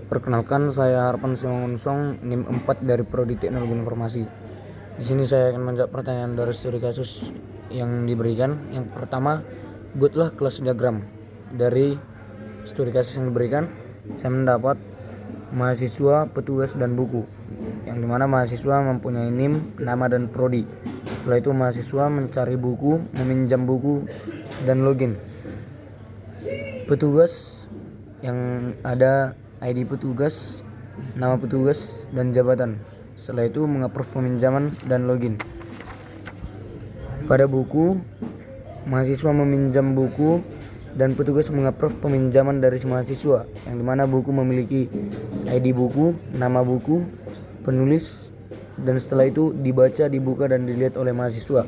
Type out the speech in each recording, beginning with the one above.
Perkenalkan, saya Harpan Simangunsong, NIM 4 dari Prodi Teknologi Informasi. Di sini saya akan menjawab pertanyaan dari studi kasus yang diberikan. Yang pertama, buatlah kelas diagram. Dari studi kasus yang diberikan, saya mendapat mahasiswa, petugas, dan buku. Yang dimana mahasiswa mempunyai NIM, nama, dan prodi. Setelah itu mahasiswa mencari buku, meminjam buku, dan login. Petugas yang ada ID petugas, nama petugas, dan jabatan. Setelah itu mengapprove peminjaman dan login. Pada buku, mahasiswa meminjam buku dan petugas mengapprove peminjaman dari si mahasiswa, yang dimana buku memiliki ID buku, nama buku, penulis, dan setelah itu dibaca, dibuka, dan dilihat oleh mahasiswa.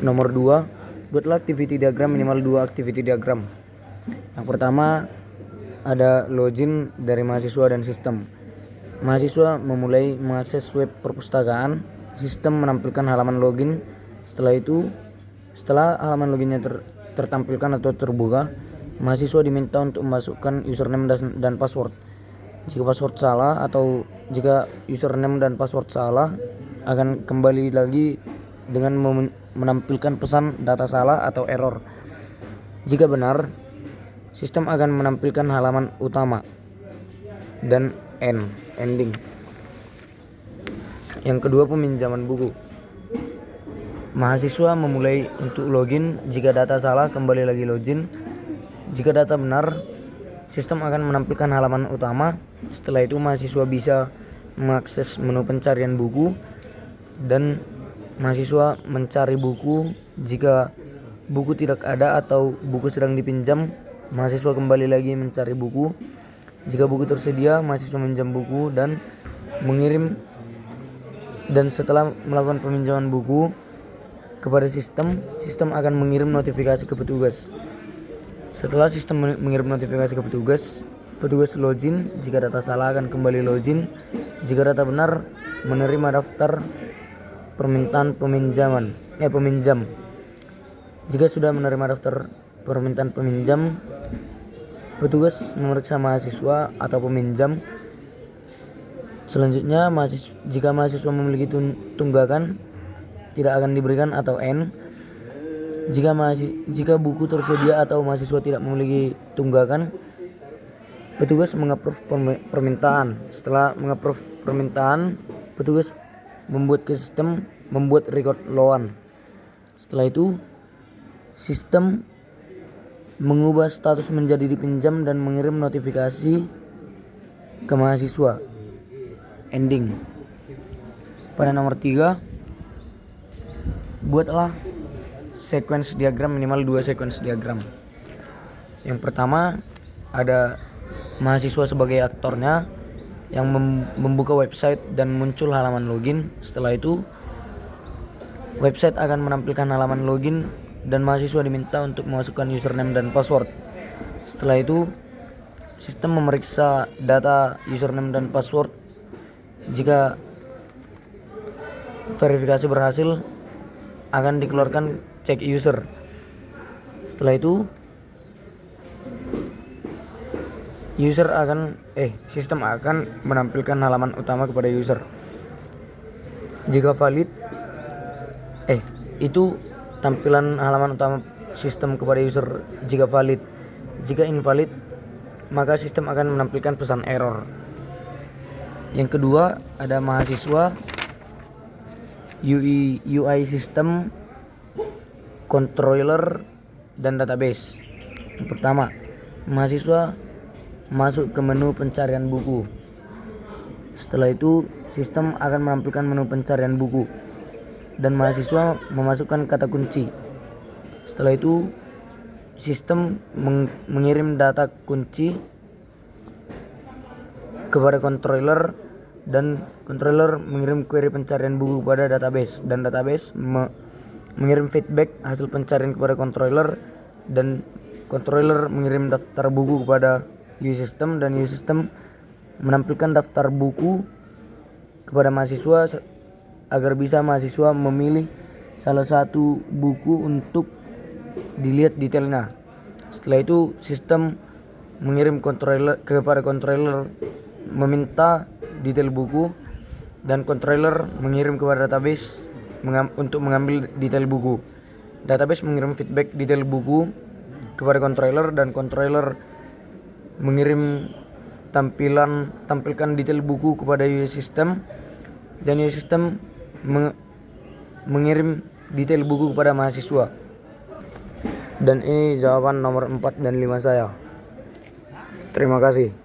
Nomor 2, buatlah activity diagram minimal 2 activity diagram. Yang pertama ada login dari mahasiswa dan sistem. Mahasiswa memulai mengakses web perpustakaan, sistem menampilkan halaman login. Setelah halaman loginnya tertampilkan atau terbuka, mahasiswa diminta untuk memasukkan username dan password. Jika password salah atau jika username dan password salah, akan kembali lagi dengan menampilkan pesan data salah atau error. Jika benar, sistem akan menampilkan halaman utama dan ending. Yang kedua, peminjaman buku. Mahasiswa memulai untuk login. Jika data salah, kembali lagi login. Jika data benar, sistem akan menampilkan halaman utama. Setelah itu mahasiswa bisa mengakses menu pencarian buku dan mahasiswa mencari buku. Jika buku tidak ada atau buku sedang dipinjam, mahasiswa kembali lagi mencari buku. Jika buku tersedia, mahasiswa meminjam buku dan mengirim. Dan setelah melakukan peminjaman buku kepada sistem akan mengirim notifikasi ke petugas. Setelah sistem mengirim notifikasi ke petugas login. Jika data salah akan kembali login. Jika data benar, menerima daftar permintaan peminjam. Jika sudah menerima daftar permintaan peminjam, petugas memeriksa mahasiswa atau peminjam. Selanjutnya, jika mahasiswa memiliki tunggakan, tidak akan diberikan atau N. Jika buku tersedia atau mahasiswa tidak memiliki tunggakan, petugas mengapprove permintaan. Setelah mengapprove permintaan, petugas membuat ke sistem, membuat record loan. Setelah itu, sistem mengubah status menjadi dipinjam dan mengirim notifikasi ke mahasiswa. Ending. Pada nomor 3, buatlah sequence diagram minimal 2 sequence diagram. Yang pertama ada mahasiswa sebagai aktornya yang membuka website dan muncul halaman login. Setelah itu website akan menampilkan halaman login dan mahasiswa diminta untuk memasukkan username dan password. Setelah itu sistem memeriksa data username dan password. Jika verifikasi berhasil, akan dikeluarkan cek user. Setelah itu sistem akan menampilkan halaman utama kepada user. Jika valid, itu tampilan halaman utama sistem kepada user jika valid. Jika invalid, maka sistem akan menampilkan pesan error. Yang kedua ada mahasiswa, UI sistem, controller, dan database. Yang pertama, mahasiswa masuk ke menu pencarian buku. Setelah itu sistem akan menampilkan menu pencarian buku dan mahasiswa memasukkan kata kunci. Setelah itu sistem mengirim data kunci kepada controller dan controller mengirim query pencarian buku kepada database dan database mengirim feedback hasil pencarian kepada controller dan controller mengirim daftar buku kepada UI system dan UI system menampilkan daftar buku kepada mahasiswa agar bisa mahasiswa memilih salah satu buku untuk dilihat detailnya. Setelah itu sistem mengirim kepada controller meminta detail buku, dan controller mengirim kepada database untuk mengambil detail buku. Database mengirim feedback detail buku kepada controller, dan controller mengirim tampilkan detail buku kepada UI system, dan UI system mengirim detail buku kepada mahasiswa. Dan ini jawaban nomor 4 dan 5 saya. Terima kasih.